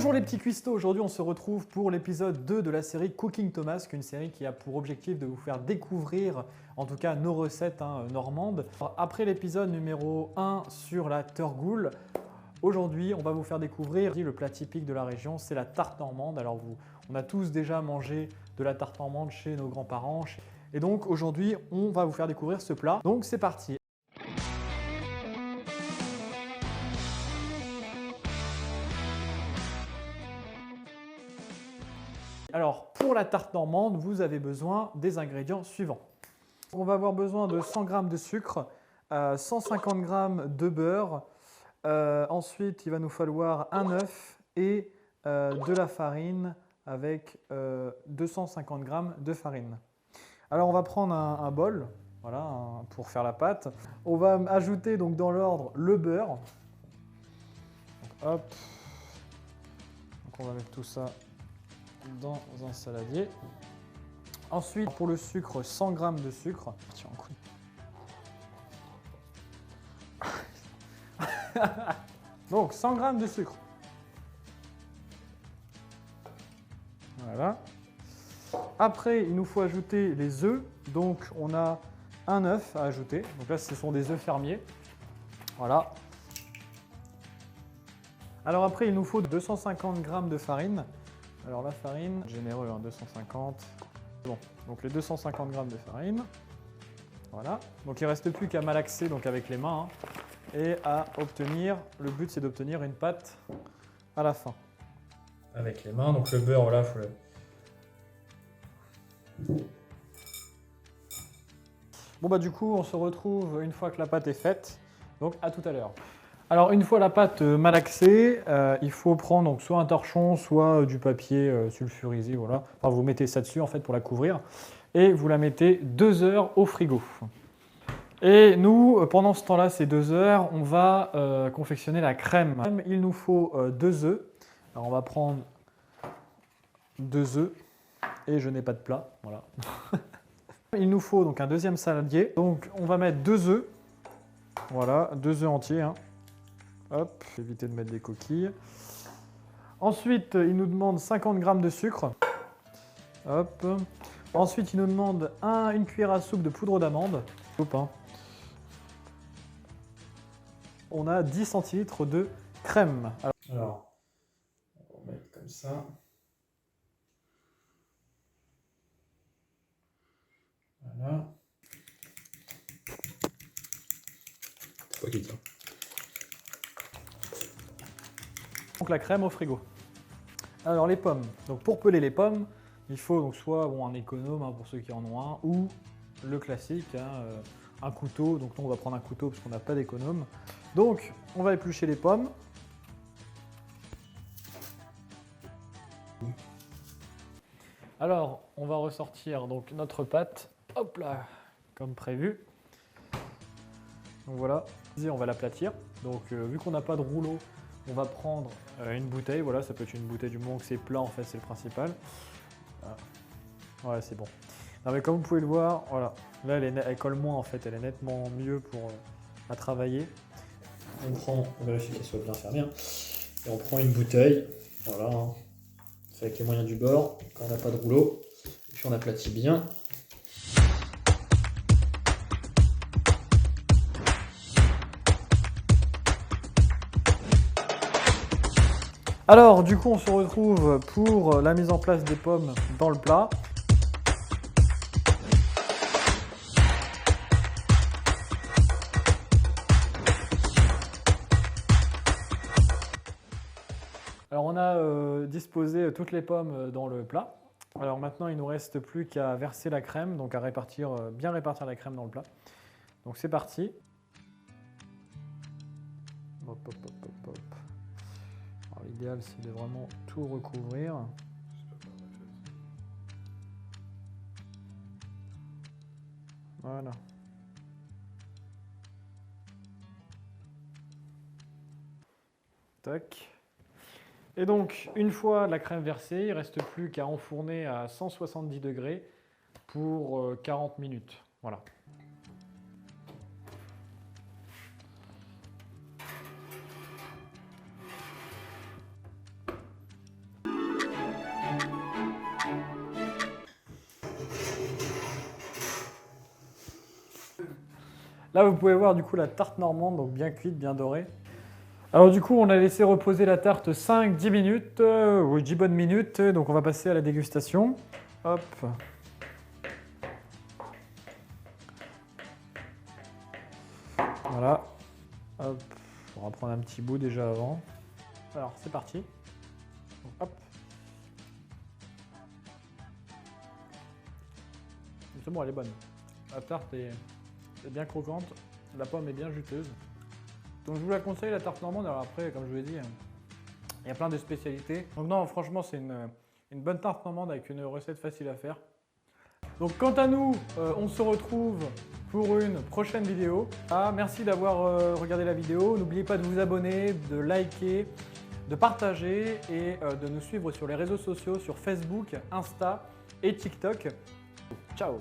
Bonjour les petits cuistots, aujourd'hui on se retrouve pour l'épisode 2 de la série Cooking Thomas, une série qui a pour objectif de vous faire découvrir en tout cas nos recettes normandes. Après l'épisode numéro 1 sur la Turgoule, aujourd'hui on va vous faire découvrir le plat typique de la région, c'est la tarte normande. Alors on a tous déjà mangé de la tarte normande chez nos grands-parents et donc aujourd'hui on va vous faire découvrir ce plat. Donc c'est parti. Alors, pour la tarte normande, vous avez besoin des ingrédients suivants. On va avoir besoin de 100 g de sucre, 150 g de beurre. Ensuite, il va nous falloir un œuf et de la farine avec 250 g de farine. Alors, on va prendre un bol voilà, pour faire la pâte. On va ajouter donc dans l'ordre le beurre. Donc, hop. Donc, on va mettre tout ça dans un saladier. Ensuite, pour le sucre, 100 g de sucre. Tiens, un coup. Donc, 100 g de sucre. Voilà. Après, il nous faut ajouter les œufs. Donc, on a un œuf à ajouter. Donc là, ce sont des œufs fermiers. Voilà. Alors après, il nous faut 250 g de farine. Alors la farine, généreux, 250. Bon, donc les 250 g de farine. Voilà. Donc il ne reste plus qu'à malaxer donc avec les mains et à obtenir, le but c'est d'obtenir une pâte à la fin. Avec les mains, donc le beurre, voilà, faut le... Bon bah du coup, on se retrouve une fois que la pâte est faite. Donc à tout à l'heure. Alors une fois la pâte malaxée, il faut prendre donc, soit un torchon, soit du papier sulfurisé. Voilà. Enfin, vous mettez ça dessus en fait pour la couvrir et vous la mettez 2 heures au frigo. Et nous, pendant ce temps-là, ces 2 heures, on va confectionner la crème. Il nous faut 2 œufs. Alors on va prendre 2 œufs et je n'ai pas de plat. Voilà. Il nous faut donc un deuxième saladier. Donc on va mettre 2 œufs. Voilà, 2 œufs entiers. Hop, éviter de mettre des coquilles. Ensuite, il nous demande 50 g de sucre. Hop. Ensuite, il nous demande une cuillère à soupe de poudre d'amande. On a 10 centilitres de crème. Alors, on va mettre comme ça. Voilà. C'est pas qui tient. Donc la crème au frigo. Alors les pommes. Donc pour peler les pommes, il faut donc soit un économe pour ceux qui en ont un, ou le classique, un couteau. Donc nous on va prendre un couteau parce qu'on n'a pas d'économe. Donc on va éplucher les pommes. Alors on va ressortir donc notre pâte, hop là, comme prévu. Donc voilà, on va l'aplatir. Donc vu qu'on n'a pas de rouleau, on va prendre une bouteille, voilà, ça peut être une bouteille du moment que c'est plat en fait, c'est le principal. Voilà, c'est bon. Non, mais comme vous pouvez le voir, voilà, là elle colle moins en fait, elle est nettement mieux à travailler. On vérifie qu'elle soit bien fermée, et on prend une bouteille, voilà, c'est avec les moyens du bord, quand on n'a pas de rouleau, et puis on aplatit bien. Alors du coup on se retrouve pour la mise en place des pommes dans le plat. Alors on a disposé toutes les pommes dans le plat. Alors maintenant il ne nous reste plus qu'à verser la crème, donc à bien répartir la crème dans le plat. Donc c'est parti. Hop, hop, hop, hop, hop. L'idéal c'est de vraiment tout recouvrir. Voilà. Tac. Et donc une fois la crème versée, il ne reste plus qu'à enfourner à 170 degrés pour 40 minutes. Voilà. Là, vous pouvez voir du coup la tarte normande, donc bien cuite, bien dorée. Alors du coup, on a laissé reposer la tarte 5-10 minutes, oui 10 bonnes minutes, donc on va passer à la dégustation. Hop. Voilà. Hop. On va prendre un petit bout déjà avant. Alors c'est parti. Donc, hop. C'est bon, elle est bonne. La tarte est bien croquante, la pomme est bien juteuse. Donc je vous la conseille, la tarte normande. Alors après, comme je vous l'ai dit, il y a plein de spécialités. Donc non, franchement, c'est une bonne tarte normande avec une recette facile à faire. Donc quant à nous, on se retrouve pour une prochaine vidéo. Merci d'avoir regardé la vidéo. N'oubliez pas de vous abonner, de liker, de partager et de nous suivre sur les réseaux sociaux, sur Facebook, Insta et TikTok. Ciao!